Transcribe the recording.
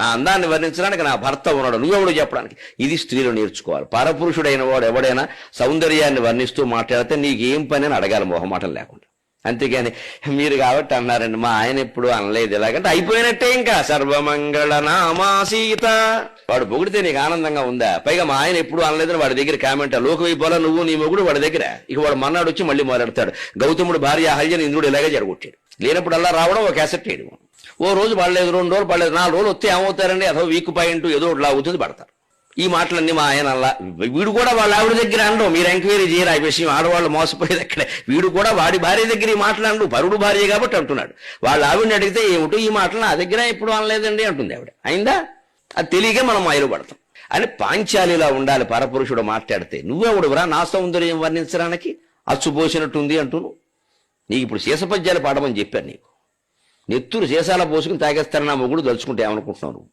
నా అందాన్ని వర్ణించడానికి నా భర్త ఉన్నాడు, నువ్వెవడు చెప్పడానికి. ఇది స్త్రీలు నేర్చుకోవాలి. పరపురుషుడైన వాడు ఎవడైనా సౌందర్యాన్ని వర్ణిస్తూ మాట్లాడితే నీకేం పని అని అడగాలి మొహమాటం లేకుండా. అంతేగాని మీరు కాబట్టి అన్నారండి, మా ఆయన ఎప్పుడు అనలేదు ఎలాగంటే అయిపోయినట్టే. ఇంకా సర్వమంగళ నామాసీత వాడు పొగిడితే నీకు ఆనందంగా ఉందా? పైగా మా ఆయన ఎప్పుడు అనలేదని వాడి దగ్గర కామెంట్ లోకవైపోలా నువ్వు నీ మొగుడు వాడి దగ్గర. ఇక వాడు మన్నాడు వచ్చి మళ్ళీ మొదలెడతాడు. గౌతముడు భార్య అహల్యని ఇంద్రుడు ఇలాగే జరగొట్టాడు. లేనప్పుడు అలా రావడం ఒక క్యాసెట్ వేయడం. ఓ రోజు పడలేదు, 2 రోజులు పడలేదు, 4 రోజులు వస్తే ఏమవుతారండి? అదో వీక్ పాయింట్ ఏదో ఒకటి లాగుతుంది, పడతారు. ఈ మాటలన్నీ మా ఆయన అలా. వీడు కూడా వాళ్ళ ఆవిడ దగ్గర అనడం. మీరు ఎంక్వైరీ చేయరా ఈ విషయం? ఆడవాళ్ళు మోసపోయేది అక్కడే. వీడు కూడా వాడి భార్య దగ్గర ఈ మాటలు పరుడు భార్య కాబట్టి అంటున్నాడు. వాళ్ళ ఆవిడని అడిగితే ఏమిటో ఈ మాటలు నా దగ్గర ఎప్పుడు అనలేదండి అంటుంది ఆవిడ. అయిందా? అది తెలియక మనం మాయలు పడతాం. అని పాంచాలిలా ఉండాలి పరపురుషుడు మాట్లాడితే. నువ్వెవడురా నా సౌందర్యం వర్ణించడానికి? అచ్చుపోసినట్టుంది అంటును. నీకు ఇప్పుడు శీసపద్యాలు పాడమని చెప్పాను. నీకు నెత్తురు సీసాల పోసుకుని తాగేస్తారని నా మొగుడు దలుచుకుంటే ఏమనుకుంటున్నావు నువ్వు?